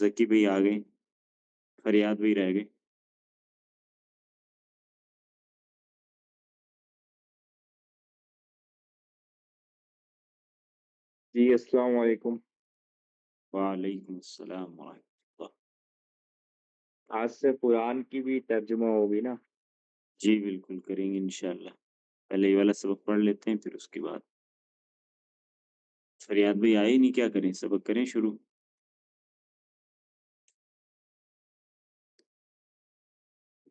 ذکی بھائی آ گئے، فریاد بھائی رہ گئے۔ جی السلام علیکم۔ وعلیکم السلام ورحمۃ اللہ۔ آج سے قرآن کی بھی ترجمہ ہوگی نا؟ جی بالکل کریں گے انشاءاللہ۔ پہلے یہ والا سبق پڑھ لیتے ہیں پھر اس کے بعد فریاد بھائی آئے نہیں، کیا کریں، سبق کریں شروع۔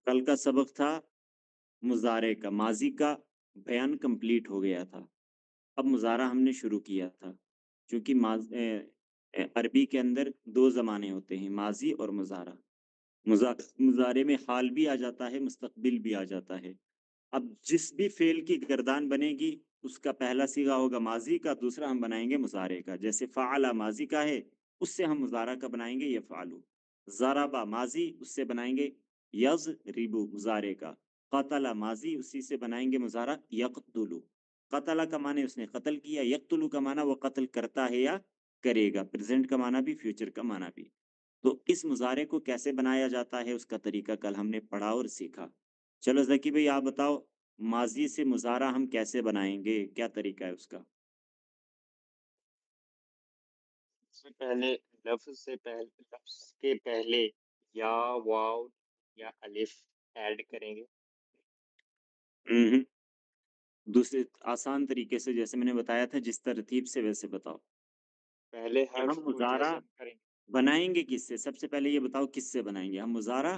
کل کا سبق تھا مضارع کا، ماضی کا بیان کمپلیٹ ہو گیا تھا، اب مضارع ہم نے شروع کیا تھا، چونکہ عربی کے اندر دو زمانے ہوتے ہیں، ماضی اور مضارع۔ مضارع میں حال بھی آ جاتا ہے، مستقبل بھی آ جاتا ہے۔ اب جس بھی فعل کی گردان بنے گی اس کا پہلا صیغہ ہوگا ماضی کا، دوسرا ہم بنائیں گے مضارع کا۔ جیسے فعل ماضی کا ہے، اس سے ہم مضارع کا بنائیں گے یفعلو۔ ضربا ماضی، اس سے بنائیں گے یضربو مضارع کا۔ قتل ماضی، اسی سے بنائیں گے مضارع یقتلو۔ قتل کا معنی اس نے قتل کیا، یقتلو کا معنی وہ قتل کرتا ہے یا کرے گا، پریزنٹ کا معنی بھی فیوچر کا معنی بھی۔ تو اس مضارع کو کیسے بنایا جاتا ہے اس کا طریقہ کل ہم نے پڑھا اور سیکھا۔ چلو ذکی بھائی آپ بتاؤ، ماضی سے مضارع ہم کیسے بنائیں گے، کیا طریقہ ہے اس کا؟ اس سے پہلے لفظ کے پہلے یا واو یا الف ایڈ کریں گے۔ ہوں دوسرے آسان طریقے سے جیسے میں نے بتایا تھا، جس ترتیب سے ویسے بتاؤ پہلے کہ حرف ہم کو مضارع جزم کریں گے۔ بنائیں گے کس سے؟ سب سے پہلے یہ بتاؤ کس سے بنائیں گے ہم مضارع؟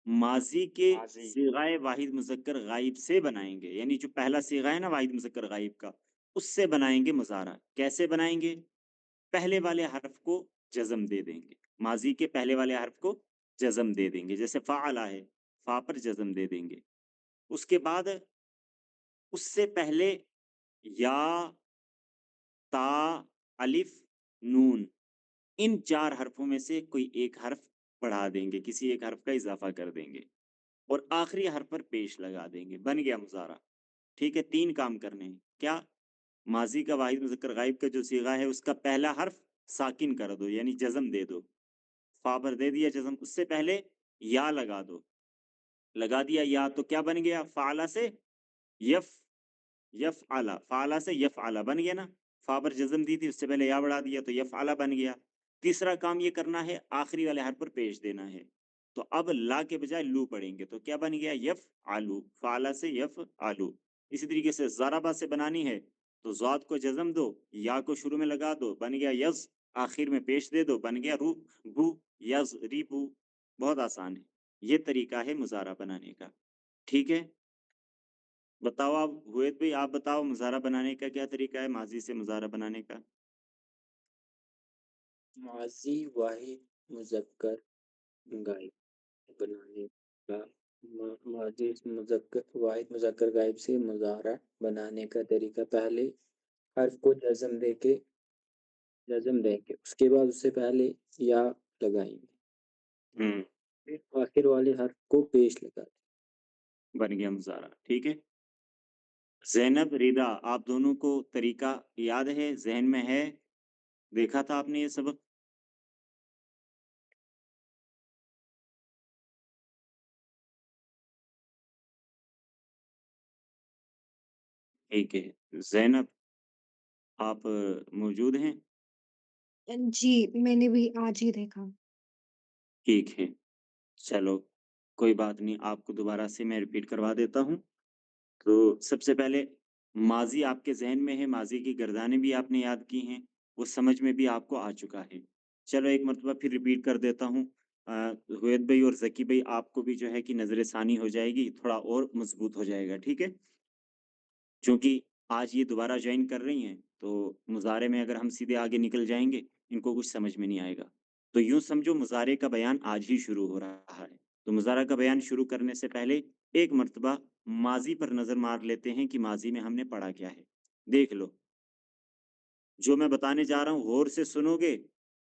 ماضی کے ماضی صیغہ واحد مذکر غائب سے بنائیں گے، یعنی جو پہلا صیغہ ہے نا واحد مذکر غائب کا، اس سے بنائیں گے مضارع۔ کیسے بنائیں گے؟ پہلے والے حرف کو جزم دے دیں گے، ماضی کے پہلے والے حرف کو جزم دے دیں گے، جیسے فعل ہے، فا پر جزم دے دیں گے۔ اس کے بعد اس سے پہلے یا، تا، الف، نون، ان چار حرفوں میں سے کوئی ایک حرف بڑھا دیں گے، کسی ایک حرف کا اضافہ کر دیں گے اور آخری حرف پر پیش لگا دیں گے، بن گیا مضارع۔ ٹھیک ہے، تین کام کرنے ہیں۔ کیا؟ ماضی کا واحد مذکر غائب کا جو صیغہ ہے اس کا پہلا حرف ساکن کر دو، یعنی جزم دے دو، فا پر دے دیا جزم، اس سے پہلے یا لگا دو، لگا دیا یا تو کیا بن گیا؟ فعلا سے یف، یف آلہ، فعلا سے یف آلہ بن گیا نا، فا پر جزم دی تھی، اس سے پہلے یا بڑھا دیا تو یف آلہ بن گیا۔ تیسرا کام یہ کرنا ہے، آخری والے حرف پر پیش دینا ہے، تو اب لا کے بجائے لو پڑیں گے تو کیا بن گیا؟ یف آلو، فعلا سے یف آلو۔ اسی طریقے سے ضربا سے بنانی ہے تو ضاد کو جزم دو، یا کو شروع میں لگا دو، بن گیا یز، آخر میں پیش دے دو، بن گیا رو بو، یز ری بو۔ بہت آسان ہے، یہ طریقہ ہے مضارع بنانے کا۔ ٹھیک ہے، بتاؤ آپ ہوئے بھائی، آپ بتاؤ مضارع بنانے کا کیا طریقہ ہے، ماضی سے مضارع بنانے کا؟ ماضی واحد مذکر غائب بنانے کا، ماضی واحد مذکر غائب سے مضارع بنانے کا طریقہ، پہلے حرف کو جزم دیں گے، اس کے بعد اس سے پہلے یا لگائیں گے، ہوں پھر آخر والے حرف کو پیش لگا دیں۔ بن گیا مضارع۔ ٹھیک ہے، زینب، ردا، آپ دونوں کو طریقہ یاد ہے، ذہن میں ہے، دیکھا تھا آپ نے یہ سبق؟ ٹھیک ہے، زینب آپ موجود ہیں؟ جی میں نے بھی آج ہی دیکھا۔ ٹھیک ہے، چلو کوئی بات نہیں، آپ کو دوبارہ سے میں ریپیٹ کروا دیتا ہوں۔ تو سب سے پہلے ماضی آپ کے ذہن میں ہے، ماضی کی گردانیں بھی آپ نے یاد کی ہیں، وہ سمجھ میں بھی آپ کو آ چکا ہے۔ چلو ایک مرتبہ پھر ریپیٹ کر دیتا ہوں، ہوید بھائی اور ذکی بھائی آپ کو بھی جو ہے کہ نظر ثانی ہو جائے گی، تھوڑا اور مضبوط ہو جائے گا۔ ٹھیک ہے، چونکہ آج یہ دوبارہ جوائن کر رہی ہیں تو مضارع میں اگر ہم سیدھے آگے نکل جائیں گے ان کو کچھ سمجھ میں نہیں آئے گا، تو یوں سمجھو مضارع کا بیان آج ہی شروع ہو رہا ہے۔ تو مضارع کا بیان شروع کرنے سے پہلے ایک مرتبہ ماضی پر نظر مار لیتے ہیں کہ ماضی میں ہم نے پڑھا کیا ہے۔ دیکھ لو، جو میں بتانے جا رہا ہوں غور سے سنو گے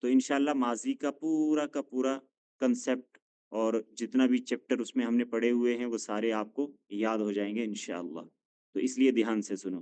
تو انشاءاللہ ماضی کا پورا کنسپٹ اور جتنا بھی چیپٹر اس میں ہم نے پڑھے ہوئے ہیں وہ سارے آپ کو یاد ہو جائیں گے انشاءاللہ، تو اس لیے دھیان سے سنو۔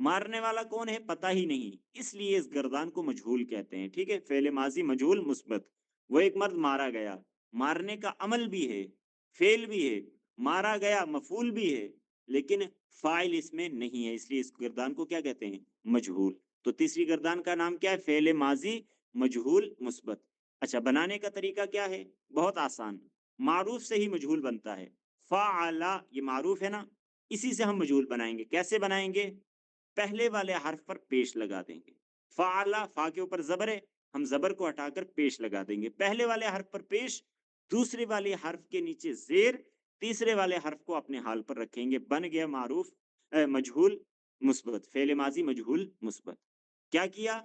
مارنے والا کون ہے پتہ ہی نہیں، اس لیے اس گردان کو مجہول کہتے ہیں، ٹھیک ہے۔ فعل ماضی مجہول مثبت، وہ ایک مرد مارا گیا، مارنے کا عمل بھی ہے، فعل بھی ہے، مارا گیا مفعول بھی ہے، لیکن فاعل اس میں نہیں ہے، اس لیے اس گردان کو کیا کہتے ہیں؟ مجہول۔ تو تیسری گردان کا نام کیا ہے؟ فعل ماضی مجہول مثبت۔ اچھا، بنانے کا طریقہ کیا ہے؟ بہت آسان، معروف سے ہی مجہول بنتا ہے۔ فعل، یہ معروف ہے نا، اسی سے ہم مجہول بنائیں گے۔ کیسے بنائیں گے؟ پہلے والے حرف پر پیش لگا دیں گے۔ فعل، فا کے اوپر زبر ہے، ہم زبر کو ہٹا کر پیش لگا دیں گے، پہلے والے حرف پر پیش، دوسرے والے حرف کے نیچے زیر، تیسرے والے حرف کو اپنے حال پر رکھیں گے، بن گیا معروف مجہول مثبت، فعل ماضی مجہول مثبت۔ کیا کیا؟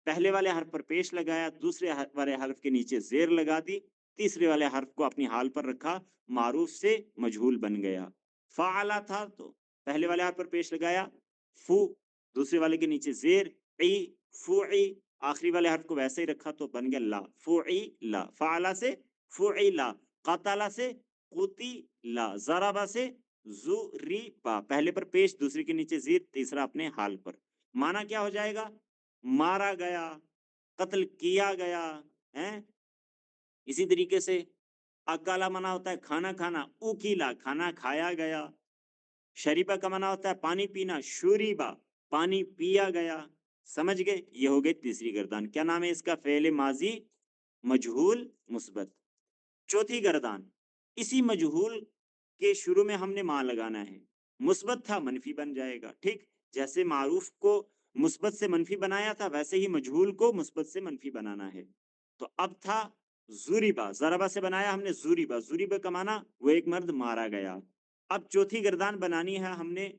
پہلے والے حرف پر پیش لگایا، دوسرے والے حرف کے نیچے زیر لگا دی، تیسرے والے حرف کو اپنی حال پر رکھا، معروف سے مجہول بن گیا۔ فعلا تھا تو پہلے والے حرف پر پیش لگایا، فو، دوسرے والے کے نیچے زیر، عی، فوعی، آخری والے حرف کو ویسے ہی رکھا تو بن گیا لا، فوعی لا، فعلا سے فوعی لا، قاتلا سے قوتی لا، ضربا سے زوریبا، پہلے پر پیش، دوسرے کے نیچے زیر، تیسرا اپنے حال پر۔ معنی کیا ہو جائے گا؟ مارا گیا، قتل کیا گیا، ہیں؟ اسی طریقے سے اکالا منا ہوتا ہے کھانا کھانا، اوکیلا کھانا کھایا گیا، شریبا کا معنی ہوتا ہے پانی پینا، شوریبا پانی پیا گیا۔ سمجھ گئے؟ یہ ہو گئی تیسری گردان، کیا نام ہے اس کا؟ فعل ماضی مجہول مثبت۔ چوتھی گردان، اسی مجہول کے شروع میں ہم نے ماں لگانا ہے، مثبت تھا منفی بن جائے گا، ٹھیک؟ جیسے معروف کو مثبت سے منفی بنایا تھا، ویسے ہی مجہول کو مثبت سے منفی بنانا ہے۔ تو اب تھا زوریبا، ضربا سے بنایا ہم نے زوریبا، زوریبا کا معنی وہ ایک مرد مارا گیا۔ اب چوتھی گردان بنانی ہے ہم نے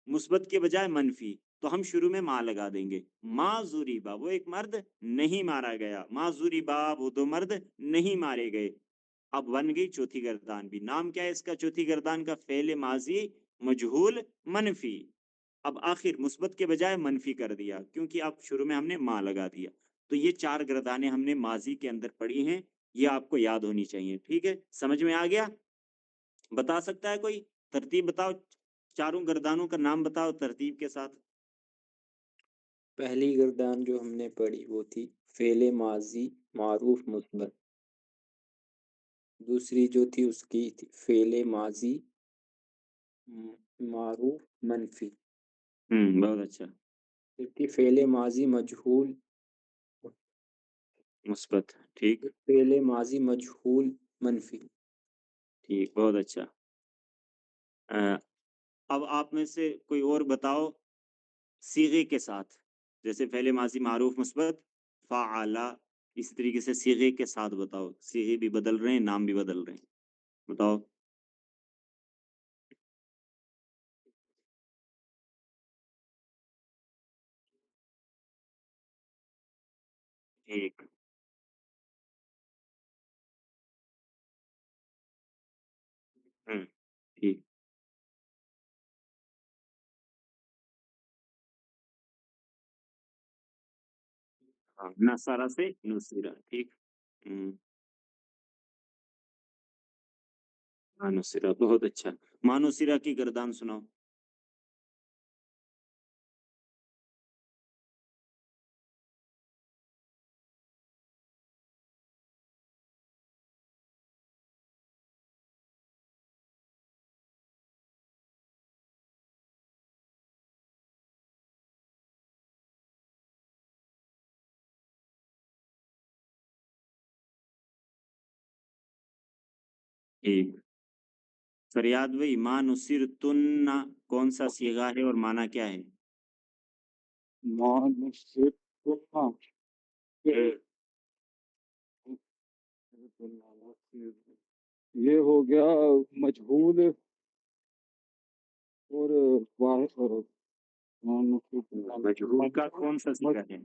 مثبت کے بجائے منفی، تو ہم شروع میں ماں لگا دیں گے، ماں زوریبا وہ ایک مرد نہیں مارا گیا، ماں زوریبا وہ دو مرد نہیں مارے گئے۔ اب بن گئی چوتھی گردان بھی، نام کیا ہے اس کا چوتھی گردان کا؟ فعل ماضی مجہول منفی۔ اب آخر مثبت کے بجائے منفی کر دیا، کیونکہ اب شروع میں ہم نے ماں لگا دیا۔ تو یہ چار گردانیں ہم نے ماضی کے اندر پڑھی ہیں، یہ آپ کو یاد ہونی چاہیے، ٹھیک ہے؟ سمجھ میں آ گیا؟ بتا سکتا ہے کوئی؟ ترتیب بتاؤ، چاروں گردانوں کا نام بتاؤ ترتیب کے ساتھ۔ پہلی گردان جو ہم نے پڑھی وہ تھی فعل ماضی معروف مثبت، دوسری جو تھی اس کی تھی فعل ماضی معروف منفی، بہت اچھا، پھر تھی فعل ماضی مجہول، مثبت، ٹھیک فعل ماضی مجہول منفی۔ ٹھیک، بہت اچھا۔ اب آپ میں سے کوئی اور بتاؤ صیغے کے ساتھ، جیسے فعل ماضی معروف مثبت، فعلا، اسی طریقے سے صیغے کے ساتھ بتاؤ، صیغے بھی بدل رہے ہیں، نام بھی بدل رہے ہیں، بتاؤ۔ ٹھیک، ٹھیک، ہاں، نصارہ سے نصیرہ، ٹھیک، مانوسرا، بہت اچھا۔ مانوسرا کی گردان سناؤ۔ ٹھیک، فریاد بھائی، ماں نصیر تن کون سا صیغہ ہے اور معنی کیا ہے؟ یہ ہو گیا مجہول اور مجہول کا کون سا صیغہ ہے؟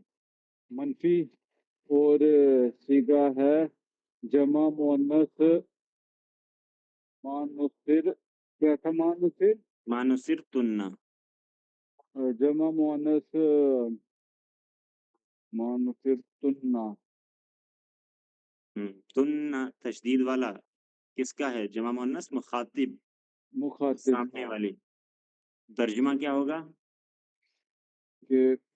منفی، اور صیغہ ہے جمع مؤنث مانصر، کیا تھا مانصر؟ ماں نصیر تن، جمع مؤنث مانصر تننا، تن تشدید والا کس کا ہے؟ جمع مؤنث مخاطب، مخاطب، سامنے والی۔ ترجمہ کیا ہوگا؟ کہ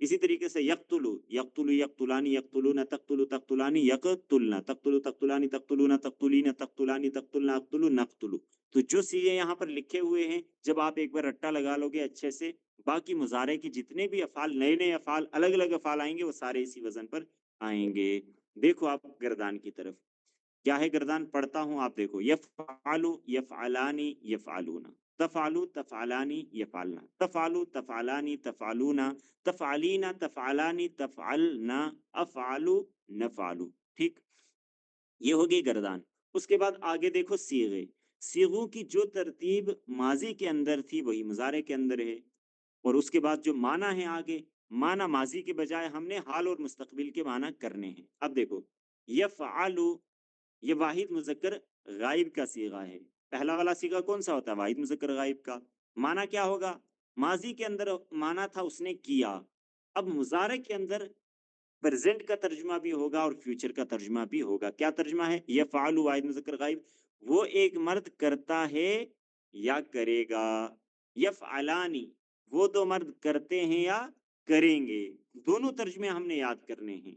اسی طریقے سے یقتلو یقتلو یقتلانی یقتلون تقتلو تقتلانی یقتلنا تقتلو تقتلانی تقتلون تقتلین تقتلانی تقتلنا اقتلو نقتلو. تو جو سیغے یہاں پر لکھے ہوئے ہیں جب آپ ایک بار رٹا لگا لو گے اچھے سے باقی مضارع کے جتنے بھی افعال نئے نئے افعال الگ الگ افعال آئیں گے وہ سارے اسی وزن پر آئیں گے. دیکھو آپ گردان کی طرف کیا ہے گردان پڑھتا ہوں آپ دیکھو یفعلو یفعلانی یفعلون تفعلو تفعلانی یفعلنا تفعلو تفعلانی تفعلون تفعلینا تفعلانی تفعلنا افعلو نفعلو. ٹھیک یہ ہوگی گردان. اس کے بعد آگے دیکھو سیغے سیغوں کی جو ترتیب ماضی کے اندر تھی وہی مضارع کے اندر ہے اور اس کے بعد جو معنی ہے آگے معنی ماضی کے بجائے ہم نے حال اور مستقبل کے معنی کرنے ہیں. اب دیکھو یفعلو یہ واحد مذکر غائب کا صیغہ ہے. پہلا والا صیغہ کون سا ہوتا ہے واحد مذکر غائب کا. معنی کیا ہوگا ماضی کے اندر معنی تھا اس نے کیا. اب مضارع کے اندر پریزنٹ کا ترجمہ بھی ہوگا اور فیوچر کا ترجمہ بھی ہوگا. کیا ترجمہ ہے یفعل واحد مذکر غائب وہ ایک مرد کرتا ہے یا کرے گا. یفعلانی وہ دو مرد کرتے ہیں یا کریں گے. دونوں ترجمے ہم نے یاد کرنے ہیں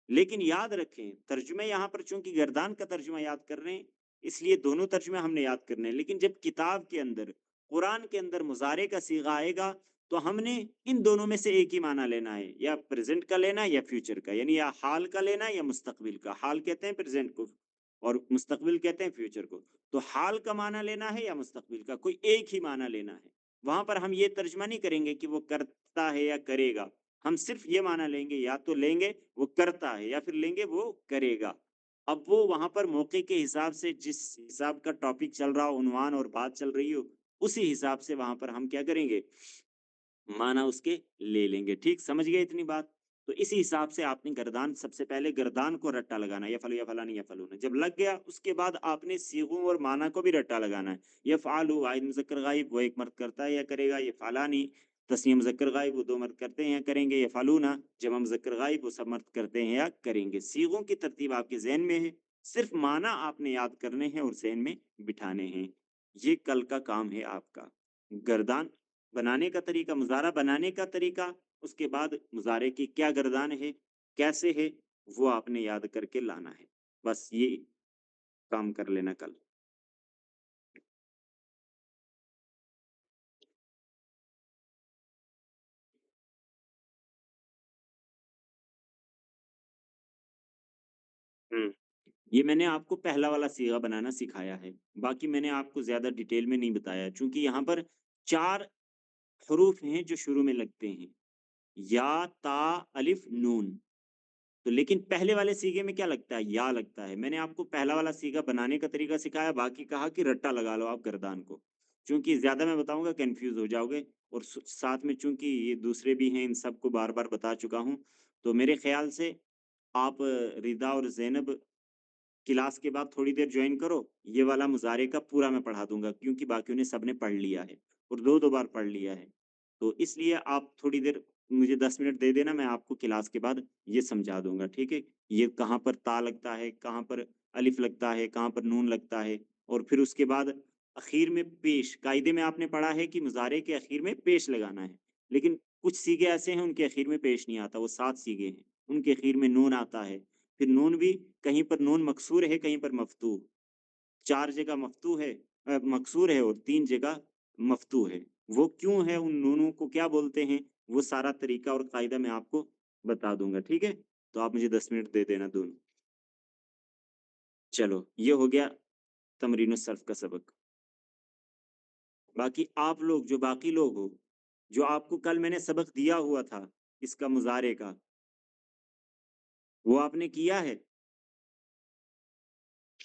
لیکن یاد رکھیں ترجمے یہاں پر چونکہ گردان کا ترجمہ یاد کر رہے ہیں اس لیے دونوں ترجمے ہم نے یاد کرنے ہیں. لیکن جب کتاب کے اندر قرآن کے اندر مضارع کا صیغہ آئے گا تو ہم نے ان دونوں میں سے ایک ہی معنی لینا ہے یا پریزنٹ کا لینا ہے یا فیوچر کا یعنی یا حال کا لینا ہے یا مستقبل کا. حال کہتے ہیں پریزنٹ کو اور مستقبل کہتے ہیں فیوچر کو. تو حال کا معنی لینا ہے یا مستقبل کا کوئی ایک ہی معنی لینا ہے. وہاں پر ہم یہ ترجمہ نہیں کریں گے کہ وہ کرتا ہے یا کرے گا. ہم صرف یہ معنی لیں گے یا تو لیں گے وہ کرتا ہے یا پھر لیں گے وہ کرے گا. اب وہ وہاں پر موقع کے حساب سے جس حساب کا ٹاپک چل رہا ہو عنوان اور بات چل رہی ہو اسی حساب سے وہاں پر ہم کیا کریں گے معنی اس کے لے لیں گے. ٹھیک سمجھ گئے اتنی بات. تو اسی حساب سے آپ نے گردان سب سے پہلے گردان کو رٹا لگانا ہے یفعلو یفعلانی یفعلون. جب لگ گیا اس کے بعد آپ نے صیغوں اور معنی کو بھی رٹا لگانا ہے. یفعلو واحد مذکر غائب وہ ایک مرد کرتا ہے یا کرے گا. یفعلانی تسنیہ مذکر غائب وہ دو مرد کرتے ہیں یا کریں گے. یفعلون جمع مذکر غائب وہ سب مرد کرتے ہیں یا کریں گے. صیغوں کی ترتیب آپ کے ذہن میں ہے صرف معنی آپ نے یاد کرنے ہیں اور ذہن میں بٹھانے ہیں. یہ کل کا کام ہے آپ کا. گردان بنانے کا طریقہ مضارع بنانے کا طریقہ اس کے بعد مضارع کی کیا گردان ہے کیسے ہے وہ آپ نے یاد کر کے لانا ہے. بس یہ کام کر لینا کل. یہ میں نے آپ کو پہلا والا صیغہ بنانا سکھایا ہے. باقی میں نے آپ کو زیادہ ڈیٹیل میں نہیں بتایا چونکہ یہاں پر 4 حروف ہیں جو شروع میں لگتے ہیں یا تا الف نون. تو لیکن پہلے والے صیغے میں کیا لگتا ہے یا لگتا ہے. میں نے آپ کو پہلا والا صیغہ بنانے کا طریقہ سکھایا باقی کہا کہ رٹا لگا لو آپ گردان کو چونکہ زیادہ میں بتاؤں گا کنفیوز ہو جاؤ گے اور ساتھ میں چونکہ یہ دوسرے بھی ہیں ان سب کو بار بار بتا چکا ہوں تو میرے خیال سے آپ ردا اور زینب کلاس کے بعد تھوڑی دیر جوائن کرو یہ والا مضارع کا پورا میں پڑھا دوں گا کیونکہ باقیوں نے سب نے پڑھ لیا ہے اور دو بار پڑھ لیا ہے. تو اس لیے آپ تھوڑی دیر مجھے 10 منٹ دے دینا میں آپ کو کلاس کے بعد یہ سمجھا دوں گا. ٹھیک ہے یہ کہاں پر تا لگتا ہے کہاں پر الف لگتا ہے کہاں پر نون لگتا ہے اور پھر اس کے بعد اخیر میں پیش قاعدے میں آپ نے پڑھا ہے کہ مضارع کے اخیر میں پیش لگانا ہے لیکن کچھ صیغے ایسے ہیں ان کے اخیر میں پیش نہیں آتا. وہ 7 صیغے ہیں ان کے اخیر میں نون آتا ہے. پھر نون بھی کہیں پر نون مکسور ہے کہیں پر مفتوح 4 جگہ مفتوح ہے مکسور ہے اور 3 جگہ مفتوح ہے. وہ کیوں ہے ان نونوں کو کیا بولتے ہیں وہ سارا طریقہ اور قاعدہ میں آپ کو بتا دوں گا. ٹھیک ہے تو آپ مجھے 10 منٹ دے دینا دونوں. چلو یہ ہو گیا تمرین الصرف کا سبق. باقی آپ لوگ جو باقی لوگ ہو جو آپ کو کل میں نے سبق دیا ہوا تھا اس کا مضارع کا وہ آپ نے کیا ہے.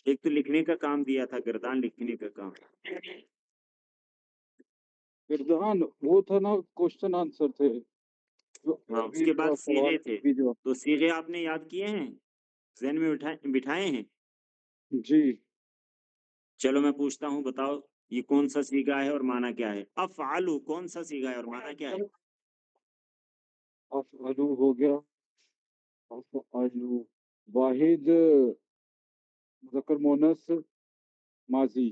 ایک تو لکھنے کا کام دیا تھا گردان لکھنے کا کام. گردان وہ تھا نا کوشچن آنسر تھے جو ہاں اس ابھی کے جو بعد سوال صیغے تھے ابھی جو تو صیغے آپ نے یاد کیے ہیں ذہن میں بٹھائے ہیں. جی چلو میں پوچھتا ہوں بتاؤ یہ کون سا صیغہ ہے اور معنی کیا ہے. افعلو کون سا صیغہ ہے اور معنی کیا ہے. افعلو ہو گیا افعلو واحد مذکر مونس ماضی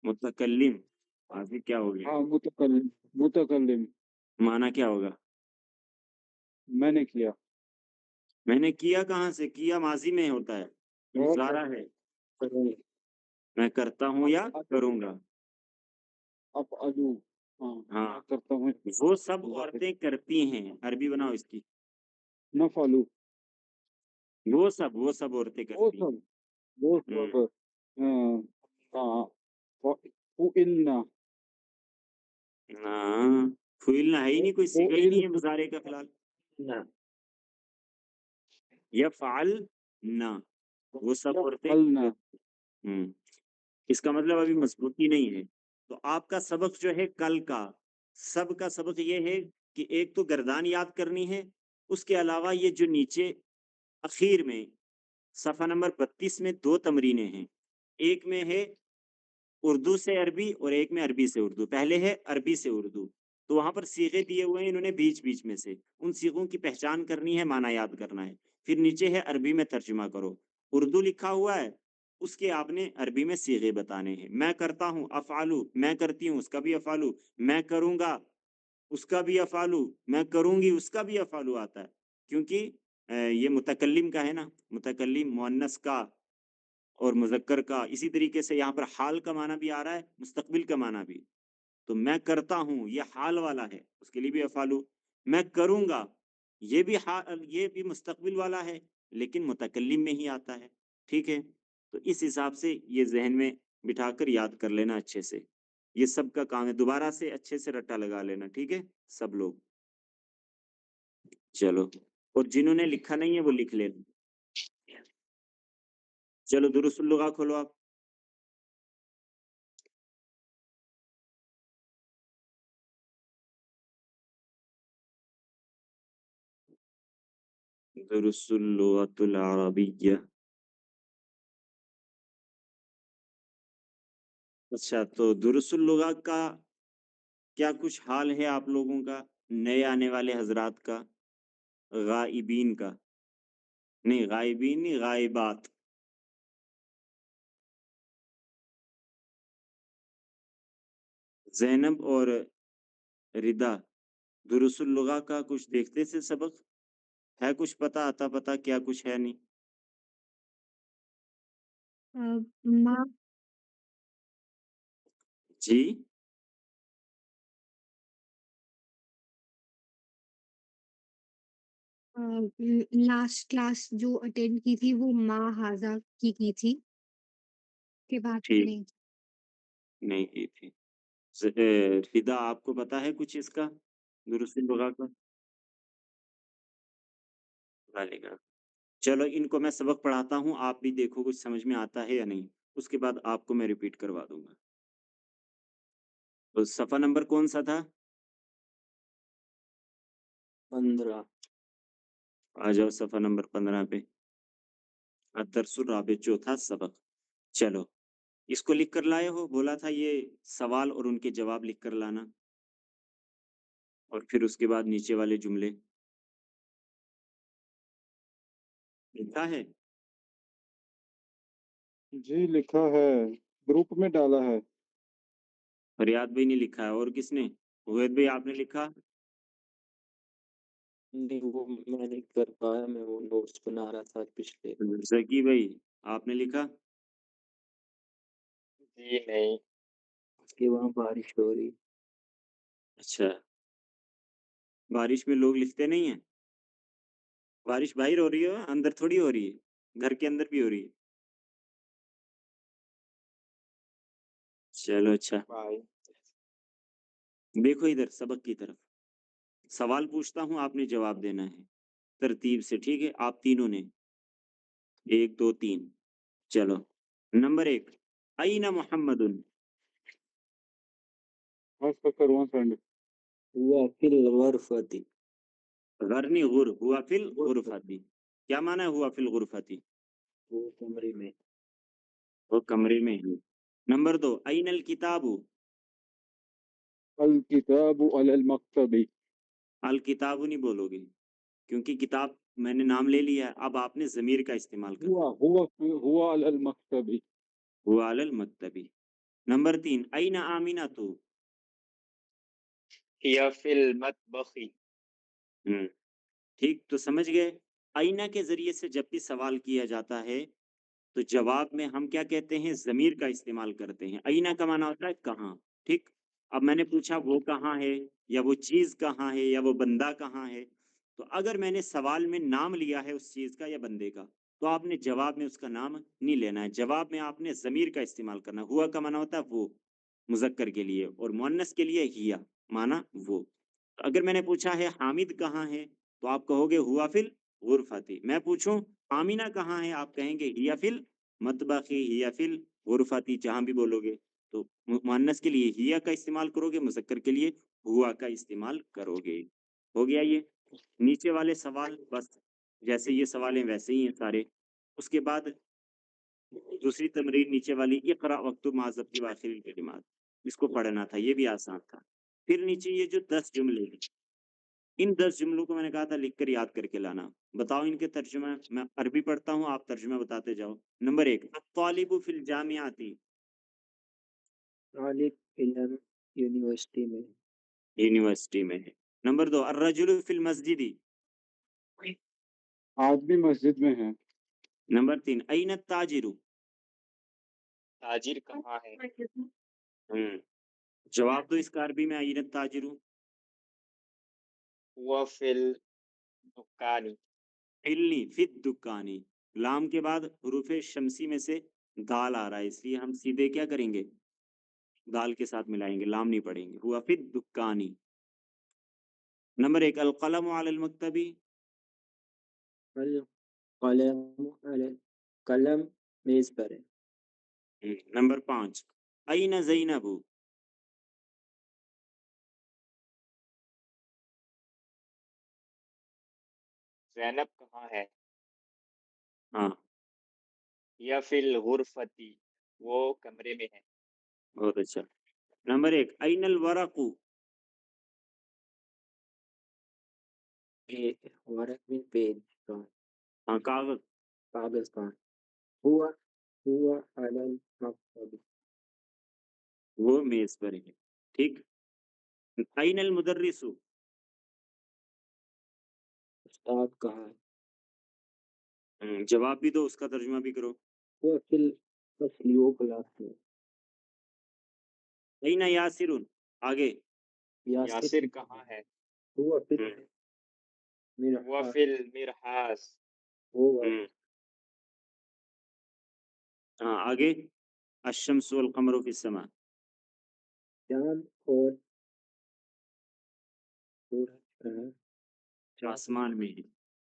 متکلم آگے کیا ہو گیا ہاں متکلم معنی کیا ہوگا میں نے کیا میں نے کیا کہاں سے؟ کیا ماضی میں ہوتا ہے، مضارع ہے، کروں میں کرتا ہوں یا کروں گا۔ افعلو، ہاں ہاں میں کرتا ہوں وہ سب عورتیں کرتی ہیں، عربی بناؤ اس کی، نفعلو، وہ سب عورتیں وہ کرتی ہیں۔ سب وہ ہم، سب ہاں فعلنا، ہاں فعلنا ہے ہی نہیں، کوئی صیغہ ہی نہیں ہے مضارع کا فی الحال۔ نہ یفعل نہ، وہ سب عورتیں فعلنا، ہم، اس کا مطلب ابھی مضبوطی نہیں ہے۔ تو آپ کا سبق جو ہے کل کا، سب کا سبق یہ ہے کہ ایک تو گردان یاد کرنی ہے، اس کے علاوہ یہ جو نیچے اخیر میں صفحہ نمبر 32 میں 2 تمرینیں ہیں، ایک میں ہے اردو سے عربی اور ایک میں عربی سے اردو۔ پہلے ہے عربی سے اردو، تو وہاں پر صیغے دیے ہوئے ہیں انہوں نے بیچ بیچ میں سے، ان صیغوں کی پہچان کرنی ہے، معنی یاد کرنا ہے۔ پھر نیچے ہے عربی میں ترجمہ کرو، اردو لکھا ہوا ہے، اس کے آپ نے عربی میں صیغے بتانے ہیں۔ میں کرتا ہوں افعلو، میں کرتی ہوں اس کا بھی افعلو، میں کروں گا اس کا بھی افعلو، میں کروں گی اس کا بھی افعلو آتا ہے، کیونکہ یہ متکلم کا ہے نا، متکلم مؤنث کا اور مذکر کا، اسی طریقے سے یہاں پر حال کا معنی بھی آ رہا ہے، مستقبل کا معنی بھی۔ تو میں کرتا ہوں یہ حال والا ہے، اس کے لیے بھی افعلو، میں کروں گا یہ بھی حال، یہ بھی مستقبل والا ہے لیکن متکلم میں ہی آتا ہے، ٹھیک ہے؟ تو اس حساب سے یہ ذہن میں بٹھا کر یاد کر لینا اچھے سے، یہ سب کا کام ہے، دوبارہ سے اچھے سے رٹا لگا لینا، ٹھیک ہے سب لوگ؟ چلو، اور جنہوں نے لکھا نہیں ہے وہ لکھ لینا۔ چلو درست اللغہ کھولو آپ۔ درست اللغة العربیہ۔ اچھا، تو درست اللغہ کا کیا کچھ حال ہے آپ لوگوں کا، نئے آنے والے حضرات کا، غائبین کا؟ نہیں غائبین نہیں، غائبات۔ زینب اور ردا درست اللغہ کا کچھ دیکھتے سے سبق ہے؟ کچھ پتا آتا پتا کیا کچھ ہے؟ نہیں ماں جی، لاسٹ کلاس جو اٹینڈ کی تھی وہ ماں حاضہ کی تھی، کے بعد ٹھیک، نہیں۔ نہیں کی تھی۔ ردا آپ کو پتا ہے کچھ اس کا، درست اللغہ کا؟ غالبا۔ چلو ان کو میں سبق پڑھاتا ہوں، آپ بھی دیکھو کچھ سمجھ میں آتا ہے یا نہیں، اس کے بعد آپ کو میں ریپیٹ کروا دوں گا۔ تو صفحہ نمبر کون سا تھا؟ 15 آ جاؤ صفحہ نمبر 15 پہ، الدرس الرابع، چوتھا سبق۔ چلو اس کو لکھ کر لائے ہو؟ بولا تھا یہ سوال اور ان کے جواب لکھ کر لانا، اور پھر اس کے بعد نیچے والے جملے لکھا ہے؟ جی لکھا ہے، گروپ میں ڈالا ہے۔ فریاد بھائی نے لکھا ہے، اور کس نے؟ عبید بھائی آپ نے لکھا؟ نہیں وہ میں نہیں کر پایا، میں وہ نوٹس بنا رہا تھا پچھلے۔ زکی بھائی آپ نے لکھا؟ جی نہیں، کہ وہاں بارش ہو رہی۔ اچھا، بارش میں لوگ لکھتے نہیں ہیں؟ بارش باہر ہو رہی ہے، اندر تھوڑی ہو رہی ہے، گھر کے اندر بھی ہو رہی ہے۔ چلو اچھا، بھائی دیکھو ادھر سبق کی طرف، سوال پوچھتا ہوں آپ نے جواب دینا ہے ترتیب سے، ٹھیک ہے؟ آپ تینوں نے 1 2 3۔ چلو نمبر 1، این محمد؟ آج کا کرواں سینڈ ہوا فی الغرفۃ، غرنی غر، ہوا فی الغرفتی، کیا معنی ہے ہوا فی الغرفتی؟ وہ کمرے میں۔ وہ کمرے میں ہے۔ نمبر 2، این الکتاب؟ الکتاب علی المکتب، الکتاب نہیں بولو گے کیونکہ کتاب میں نے نام لے لیا ہے، اب آپ نے ضمیر کا استعمال کرنا ہوا علی المکتب، ہوا علی المکتبی۔ نمبر 3، این آمینہ؟ یا فی المطبخ، ٹھیک، تو سمجھ گئے؟ آئینہ کے ذریعے سے جب بھی سوال کیا جاتا ہے تو جواب میں ہم کیا کہتے ہیں؟ ضمیر کا استعمال کرتے ہیں۔ آئینہ کا معنی ہوتا ہے کہاں، ٹھیک؟ اب میں نے پوچھا وہ کہاں ہے، یا وہ چیز کہاں ہے، یا وہ بندہ کہاں ہے، تو اگر میں نے سوال میں نام لیا ہے اس چیز کا یا بندے کا، تو آپ نے جواب میں اس کا نام نہیں لینا ہے، جواب میں آپ نے ضمیر کا استعمال کرنا ہے۔ ہوا کا معنی ہوتا ہے وہ، مذکر کے لیے، اور مؤنث کے لیے ہیا، معنی وہ۔ تو اگر میں نے پوچھا ہے حامد کہاں ہے، تو آپ کہو گے ہوا فل غرفتی۔ میں پوچھوں آمینہ کہاں ہے، آپ کہیں گے ہیا فل مطبخی، ہیا فل غرفتی، جہاں بھی بولو گے۔ تو مؤنث کے لیے ہیا کا استعمال کرو گے، مذکر کے لیے ہوا کا استعمال کرو گے۔ ہو گیا یہ؟ نیچے والے سوال بس جیسے یہ سوال ہیں ویسے ہی ہیں سارے۔ اس کے بعد دوسری تمرین نیچے والی، اقرا وکتب ما ضبط آخر الکلمات، اس کو پڑھنا تھا، یہ بھی آسان تھا۔ پھر نیچے یہ جو 10 جملے ہیں، ان 10 جملوں کو میں نے کہا تھا لکھ کر یاد کر کے لانا۔ بتاؤ ان کے ترجمہ، میں عربی پڑھتا ہوں، آپ ترجمہ بتاتے جاؤ۔ نمبر 1، الطالب فی الجامعاتی، طالب علم یونیورسٹی میں، یونیورسٹی میں ہے۔ نمبر 2، الرجل فی المسجد، آدمی مسجد میں ہے۔ نمبر 3، این التاجر، تاجر کہاں ہے؟ جواب دو اس کا عربی میں، این التاجر، ہوا فی الدکانی، علنی فی الدکانی، لام کے بعد حروف شمسی میں سے دال آ رہا ہے، اس لیے ہم سیدھے کیا کریں گے؟ دال کے ساتھ ملائیں گے، لام نہیں پڑیں گے۔ ہوا فی الدکانی۔ نمبر 1، القلم علی المکتبی، قلم قلم میز پر ہے۔ نمبر 5، این زینب، زینب کہاں ہے؟ ہاں یا فی الغرفتی، وہ کمرے میں ہے۔ بہت اچھا۔ نمبر 1، این الورق، ورق میں پیج، ہاں کاغذ، کاغذ کا۔ ہوا علی المکتب، وہ میز پر ہے، ٹھیک۔ این المدرس، استاد کہاں ہے؟ جواب بھی دو، اس کا ترجمہ بھی کرو۔ وہ فی الفصل، وہ کلاس میں۔ این یاسر، آگے، یاسر کہاں ہے؟ ہوا فی ہوا المرحاض، فی المرحاض، وہ ہاں آگے، الشمس والقمر فی السماء، چاند اور سورج آسمان میں ہے۔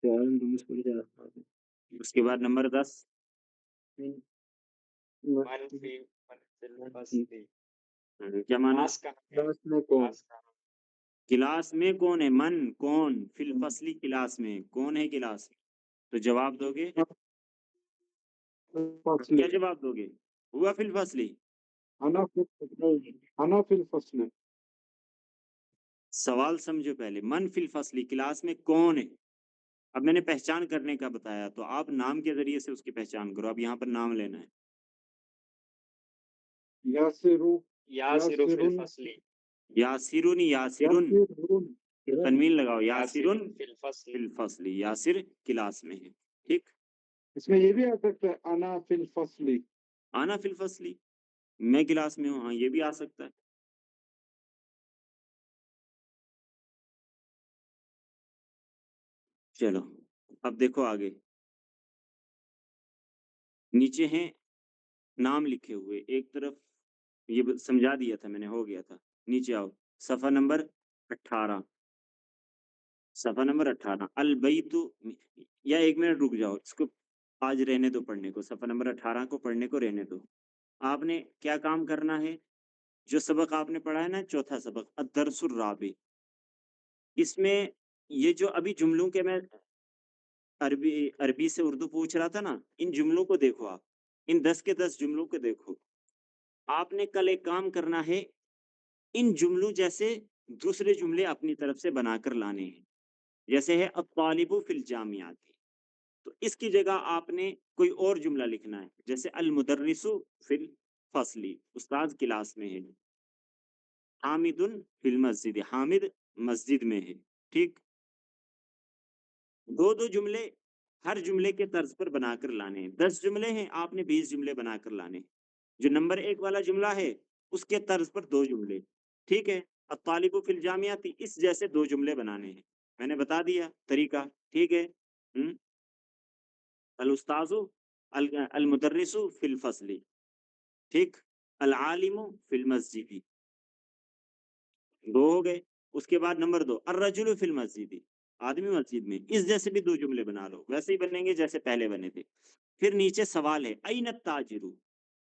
چاند اور سورج آسمان میں۔ اس کے بعد نمبر 10، من فی الفصل، کیا معنی؟ کلاس کہاں ہے؟ کلاس میں کون؟ کلاس کہاں ہے؟ کلاس میں کون ہے؟ من، کون، فی الفصلی، کلاس میں کون ہے کلاس میں؟ تو جواب دو گے، فصل، کیا جواب دو گے؟ ہوا فی الفصلی، انا فی انا فی الفصل۔ سوال سمجھو پہلے، من فی الفصلی، کلاس میں کون ہے؟ اب میں نے پہچان کرنے کا بتایا، تو آپ نام کے ذریعے سے اس کی پہچان کرو۔ اب یہاں پر نام لینا ہے۔ یاسرو، یاسر فی یاسرن، الفصل، یاسرون، یاسرن، یاسرن، تنوین لگاؤ، یاسر یاسرن فی الفصل، فی الفصل، یاسر کلاس میں ہے، ٹھیک۔ اس میں یہ بھی آ سکتا ہے انا فی الفصل۔ آنا فی الفصلی، میں کلاس میں ہوں، ہاں یہ بھی آ سکتا ہے۔ چلو اب دیکھو آگے، نیچے ہیں نام لکھے ہوئے، ایک طرف یہ سمجھا دیا تھا میں نے، ہو گیا تھا۔ نیچے آؤ، صفحہ نمبر 18، صفحہ نمبر 18، البیت، یا ایک منٹ رک جاؤ، اس کو آج رہنے دو پڑھنے کو، صفحہ نمبر 18 کو پڑھنے کو رہنے دو۔ آپ نے کیا کام کرنا ہے؟ جو سبق آپ نے پڑھا ہے نا، چوتھا سبق الدرس الرابع، اس میں یہ جو ابھی جملوں کے میں عربی سے اردو پوچھ رہا تھا نا، ان جملوں کو دیکھو، آپ ان 10 کے 10 جملوں کو دیکھو۔ آپ نے کل ایک کام کرنا ہے، ان جملوں جیسے دوسرے جملے اپنی طرف سے بنا کر لانے ہیں۔ جیسے ہے الطالب فی الجامعات، تو اس کی جگہ آپ نے کوئی اور جملہ لکھنا ہے، جیسے المدرس فی الفصل، استاد کلاس میں ہے۔ حامد فی المسجد، حامد مسجد میں ہے، ٹھیک۔ دو دو جملے ہر جملے کے طرز پر بنا کر لانے ہیں. 10 جملے ہیں, آپ نے 20 جملے بنا کر لانے ہیں. جو نمبر 1 والا جملہ ہے اس کے طرز پر 2 جملے. ٹھیک ہے, الطالب فی الجامعۃ اس جیسے 2 جملے بنانے ہیں. میں نے بتا دیا طریقہ. ٹھیک ہے. الاستاذ المدرس فی الفصل. ٹھیک. العالم فی المسجد. 2 ہو گئے. اس کے بعد نمبر 2 الرجل فی المسجد, آدمی مسجد میں. اس جیسے بھی 2 جملے بنا لو, ویسے ہی بنیں گے جیسے پہلے بنے تھے. پھر نیچے سوال ہے این التاجر,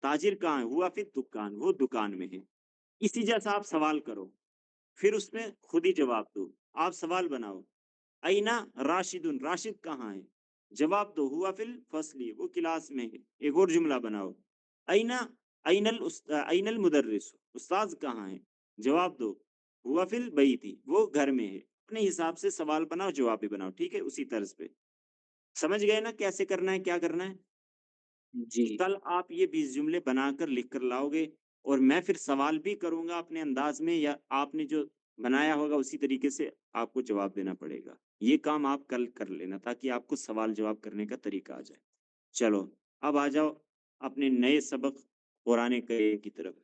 تاجر کہاں ہے؟ ہوا فی الدکان, وہ دکان میں ہے. اسی جیسا آپ سوال کرو, پھر اس میں خود ہی جواب دو. آپ سوال بناؤ اینا راشد, راشد کہاں ہے؟ جواب دو ہوا فی الفصل, وہ کلاس میں ہے. ایک اور جملہ بناؤ اینا این المدرس, استاذ کہاں ہے؟ جواب دو ہوا فی البیت, وہ گھر میں ہے. اپنے حساب سے سوال بناؤ, جواب بھی بناؤ. ٹھیک ہے, اسی طرز پہ. سمجھ گئے نا کیسے کرنا ہے, کیا کرنا ہے؟ جی کل آپ یہ 20 جملے بنا کر لکھ کر لاؤ گے, اور میں پھر سوال بھی کروں گا اپنے انداز میں, یا آپ نے جو بنایا ہوگا اسی طریقے سے آپ کو جواب دینا پڑے گا. یہ کام آپ کل کر لینا تاکہ آپ کو سوال جواب کرنے کا طریقہ آ جائے. چلو اب آ جاؤ اپنے نئے سبق قرآن کریم کی طرف.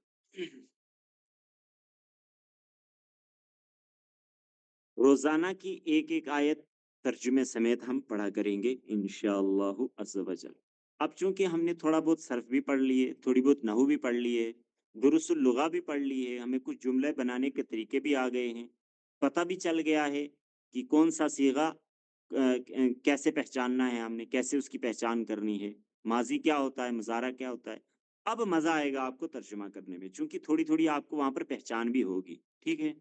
روزانہ کی ایک ایک آیت ترجمے سمیت ہم پڑھا کریں گے انشاءاللہ عز و جل. اب چونکہ ہم نے تھوڑا بہت صرف بھی پڑھ لیے, تھوڑی بہت نحو بھی پڑھ لیے, درس اللغہ بھی پڑھ لی ہے, ہمیں کچھ جملے بنانے کے طریقے بھی آ گئے ہیں, پتہ بھی چل گیا ہے کہ کون سا صیغہ کیسے پہچاننا ہے, ہم نے کیسے اس کی پہچان کرنی ہے, ماضی کیا ہوتا ہے, مضارع کیا ہوتا ہے. اب مزہ آئے گا آپ کو ترجمہ کرنے میں, چونکہ تھوڑی تھوڑی آپ کو وہاں پر پہچان بھی ہوگی. ٹھیک ہے,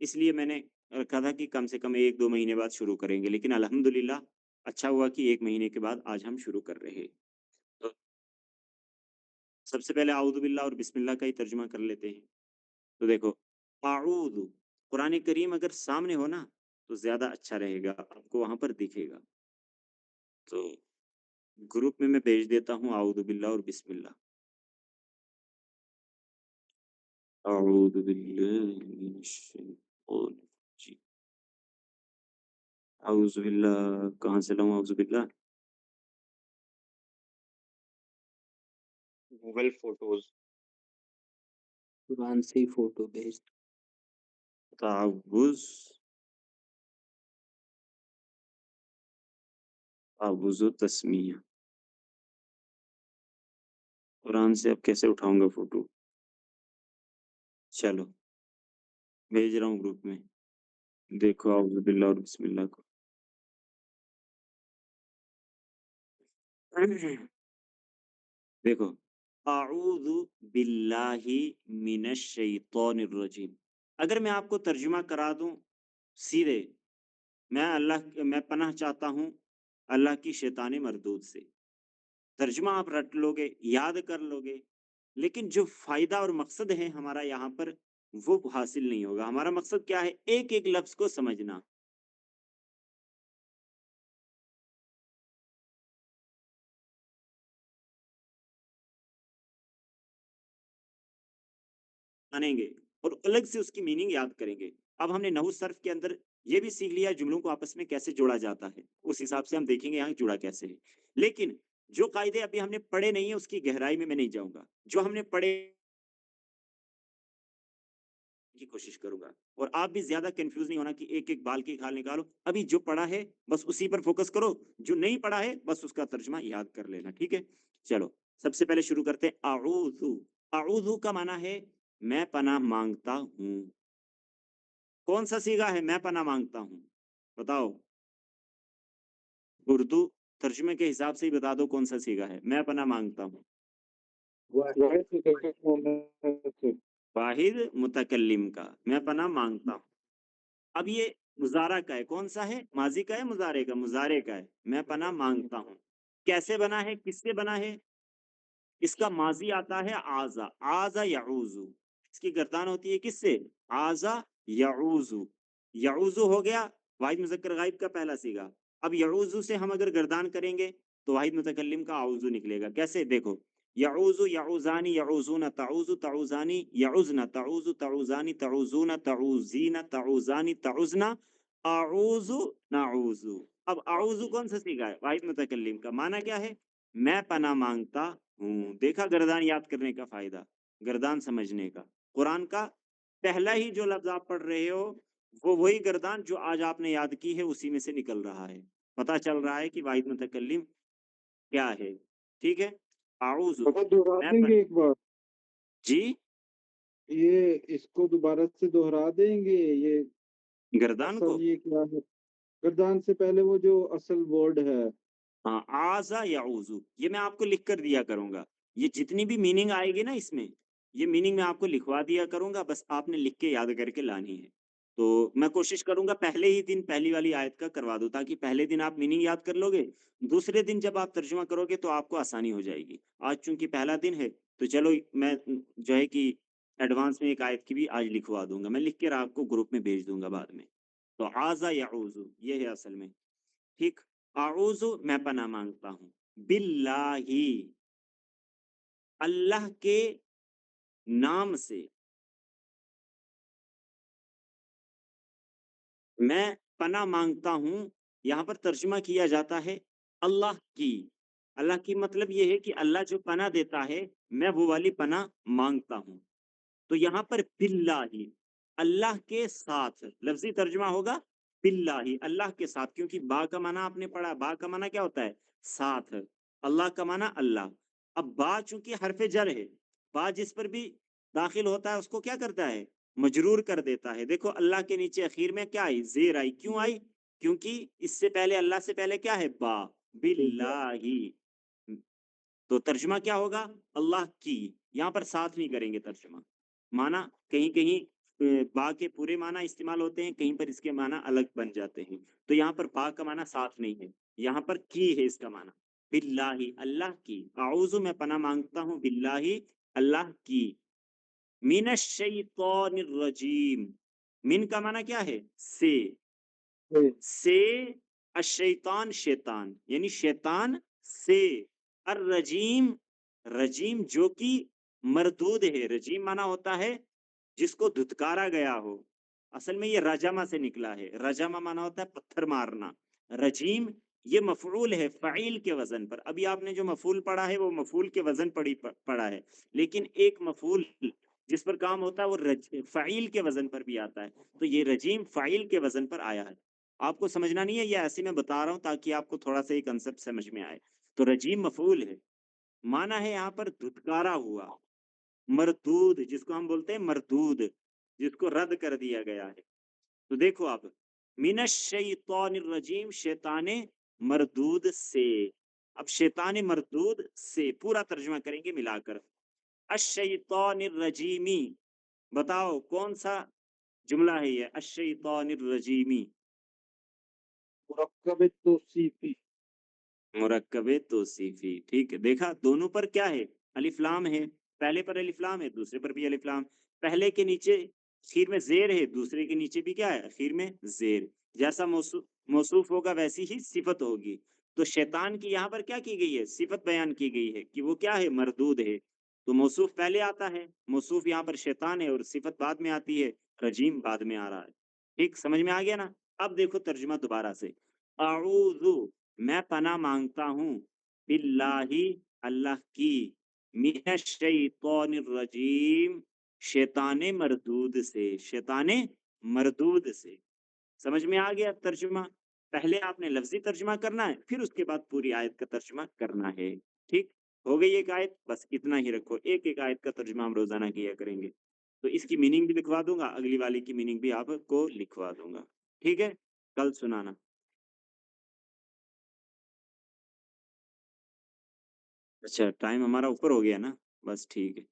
اس لیے میں نے رکھا تھا کہ کم سے کم 1-2 مہینے بعد شروع کریں گے, لیکن الحمدللہ اچھا ہوا کہ 1 مہینے کے بعد آج ہم شروع کر رہے ہیں. تو سب سے پہلے اعوذ باللہ اور بسم اللہ کا ہی ترجمہ کر لیتے ہیں. تو دیکھو اعوذ, قرآن کریم اگر سامنے ہو نا تو زیادہ اچھا رہے گا, آپ کو وہاں پر دکھے گا. تو گروپ میں بھیج دیتا ہوں اعوذ باللہ اور بسم اللہ. اعوذ باللہ من الشیطان الرجیم. اعوذ باللہ کہاں سے لاؤں اعوذ باللہ؟ Google photos. قرآن سے ہی فوٹو بھیج. تعوذ, تعوذ و تسمیہ. قرآن سے اب کیسے اٹھاؤں گا فوٹو؟ چلو بھیج رہا ہوں گروپ میں, دیکھو اعوذ باللہ اور بسم اللہ کو. دیکھو اعوذ باللہ من الشیطان الرجیم. اگر میں آپ کو ترجمہ کرا دوں سیدھے, میں پناہ چاہتا ہوں اللہ کی شیطان مردود سے, ترجمہ آپ رٹ لو گے, یاد کر لو گے, لیکن جو فائدہ اور مقصد ہے ہمارا یہاں پر وہ حاصل نہیں ہوگا. ہمارا مقصد کیا ہے؟ ایک ایک لفظ کو سمجھنا. آنیں گے اور الگ سے اس کی میننگ یاد کریں گے. اب ہم نے نحو صرف کے اندر یہ بھی سیکھ لیا جملوں کو آپس میں کیسے جوڑا جاتا ہے, اس حساب سے ہم دیکھیں گے یہاں جڑا کیسے ہے. لیکن جو قاعدے ابھی ہم نے پڑھے نہیں ہیں اس کی گہرائی میں نہیں جاؤں گا. جو ہم نے پڑھے کی کوشش کروں گا, اور آپ بھی زیادہ کنفیوز نہیں ہونا کہ ایک ایک بال کی کھال نکالو. ابھی جو پڑھا ہے بس اسی پر فوکس کرو, جو نہیں پڑھا ہے بس اس کا ترجمہ یاد کر لینا. ٹھیک ہے, چلو سب سے پہلے شروع کرتے ہیں. اعوذ, اعوذ کا معنی ہے میں پناہ مانگتا ہوں. کون سا صیغہ ہے میں پناہ مانگتا ہوں؟ بتاؤ, اردو ترجمے کے حساب سے ہی بتا دو کون سا صیغہ ہے میں پناہ مانگتا ہوں. واحد متکلم سے. واحد متکلم کا میں پناہ مانگتا ہوں. اب یہ مضارع کا ہے, کون سا ہے؟ ماضی کا ہے مضارع کا؟ مضارع کا ہے. میں پناہ مانگتا ہوں. کیسے بنا ہے, کس سے بنا ہے؟ اس کا ماضی آتا ہے آزا, آزا یعوذ. اس کی گردان ہوتی ہے کس سے؟ آزا یعوذ. یعوذ ہو گیا واحد مذکر غائب کا پہلا صیغہ. اب یعوذ سے ہم اگر گردان کریں گے تو واحد متکلم کا اعوذ نکلے گا. کیسے؟ دیکھو یعوذ یعوذانی یعوذون تعوذ تعوذانی یعوذن تعوذ تعوذانی تعوذون تعوذین تعوذانی تعوذنا اعوذ نعوذ. اب اعوذ کون سا سیگا ہے؟ واحد متکلم کا. معنی کیا ہے؟ میں پناہ مانگتا ہوں. دیکھا گردان یاد کرنے کا فائدہ، گردان سمجھنے کا. قرآن کا پہلا ہی جو لفظ آپ پڑھ رہے ہو وہ وہی گردان جو آج آپ نے یاد کی ہے اسی میں سے نکل رہا ہے. پتا چل رہا ہے کہ واحد متکلم کیا ہے. ٹھیک ہے. اعوذ بابا دوہرا میں دیں گے ایک بار، جی یہ اس کو دوبارہ سے دوہرا دیں گے. یہ گردان کو. اصل یہ کیا ہے؟ گردان سے پہلے وہ جو اصل ورڈ ہے. ہاں آزا یعوذ، یہ میں آپ کو لکھ کر دیا کروں گا. یہ جتنی بھی میننگ آئے گی نا اس میں، یہ میننگ میں آپ کو لکھوا دیا کروں گا، بس آپ نے لکھ کے یاد کر کے لانی ہے. تو میں کوشش کروں گا پہلے ہی دن پہلی والی آیت کا کروا دوں، تاکہ پہلے دن آپ میننگ یاد کر لو گے، دوسرے دن جب آپ ترجمہ کرو گے تو آپ کو آسانی ہو جائے گی. آج چونکہ پہلا دن ہے تو چلو میں جو ہے کہ ایڈوانس میں ایک آیت کی بھی آج لکھوا دوں گا. میں لکھ کر آپ کو گروپ میں بھیج دوں گا بعد میں. تو آزا یعوذ یہ ہے اصل میں. ٹھیک. اعوذ میں پناہ مانگتا ہوں باللہ اللہ کے نام سے. میں پناہ مانگتا ہوں، یہاں پر ترجمہ کیا جاتا ہے اللہ کی. اللہ کی مطلب یہ ہے کہ اللہ جو پناہ دیتا ہے میں وہ والی پناہ مانگتا ہوں. تو یہاں پر باللہ اللہ کے ساتھ لفظی ترجمہ ہوگا باللہ اللہ کے ساتھ، کیونکہ با کا معنی آپ نے پڑھا، با کا معنی کیا ہوتا ہے؟ ساتھ. اللہ کا معنی اللہ. اب با چونکہ حرف جر ہے، با جس پر بھی داخل ہوتا ہے اس کو کیا کرتا ہے؟ مجرور کر دیتا ہے. دیکھو اللہ کے نیچے اخیر میں کیا آئی؟ زیر آئی. کیوں آئی؟ کیونکہ اس سے پہلے اللہ سے پہلے کیا ہے؟ با. باللہ. تو ترجمہ کیا ہوگا؟ اللہ کی. یہاں پر ساتھ نہیں کریں گے ترجمہ. معنی کہیں کہیں با کے پورے معنی استعمال ہوتے ہیں، کہیں پر اس کے معنی الگ بن جاتے ہیں. تو یہاں پر با کا معنی ساتھ نہیں ہے، یہاں پر کی ہے اس کا معنی. باللہ اللہ کی. اعوذ میں پناہ مانگتا ہوں باللہ اللہ کی. من الشیطان الرجیم. من کا معنی کیا ہے؟ سے. سے الشیطان شیطان، یعنی شیطان سے. الرجیم رجیم جو کہ مردود ہے. رجیم معنی ہوتا ہے جس کو دھتکارا گیا ہو. اصل میں یہ رجمہ سے نکلا ہے. رجمہ معنی ہوتا ہے پتھر مارنا. رجیم یہ مفعول ہے فعیل کے وزن پر. ابھی آپ نے جو مفعول پڑھا ہے وہ مفعول کے وزن پڑھا ہے، لیکن ایک مفعول جس پر کام ہوتا ہے وہ فعیل کے وزن پر بھی آتا ہے. تو یہ رجیم فعیل کے وزن پر آیا ہے. آپ کو سمجھنا نہیں ہے، یہ ایسے میں بتا رہا ہوں تاکہ آپ کو تھوڑا سا یہ کنسپٹ سمجھ میں آئے. تو رجیم مفعول ہے، معنی ہے یہاں پر دھتکارا ہوا. مردود جس کو ہم بولتے ہیں مردود، جس کو رد کر دیا گیا ہے. تو دیکھو آپ، من الشیطان الرجیم شیطان مردود سے. اب شیطان مردود سے پورا ترجمہ کریں گے ملا کر. الشیطان الرجیمی، بتاؤ کون سا جملہ ہے یہ؟ الشیطان الرجیمی مرکب توصیفی. مرکب توصیفی. ٹھیک ہے. دیکھا دونوں پر کیا ہے؟ الف لام ہے. پہلے پر الف لام ہے، دوسرے پر بھی الف لام. پہلے کے نیچے اخیر میں زیر ہے، دوسرے کے نیچے بھی کیا ہے؟ اخیر میں زیر. جیسا موصوف ہوگا ویسی ہی صفت ہوگی. تو شیطان کی یہاں پر کیا کی گئی ہے؟ صفت بیان کی گئی ہے کہ وہ کیا ہے؟ مردود ہے. تو موصوف پہلے آتا ہے، موصوف یہاں پر شیطان ہے، اور صفت بعد میں آتی ہے، رجیم بعد میں آ رہا ہے. ٹھیک سمجھ میں آ گیا نا؟ اب دیکھو ترجمہ دوبارہ سے. اعوذ میں پناہ مانگتا ہوں باللہ اللہ کی، من الشیطان الرجیم شیطان مردود سے. شیطان مردود سے. سمجھ میں آ گیا ترجمہ؟ پہلے آپ نے لفظی ترجمہ کرنا ہے، پھر اس کے بعد پوری آیت کا ترجمہ کرنا ہے. ٹھیک ہو گئی ایک آیت؟ بس اتنا ہی رکھو. ایک ایک آیت کا ترجمہ ہم روزانہ کیا کریں گے. تو اس کی میننگ بھی لکھوا دوں گا، اگلی والی کی میننگ بھی آپ کو لکھوا دوں گا. ٹھیک ہے؟ کل سنانا. اچھا ٹائم ہمارا اوپر ہو گیا نا؟ بس ٹھیک ہے.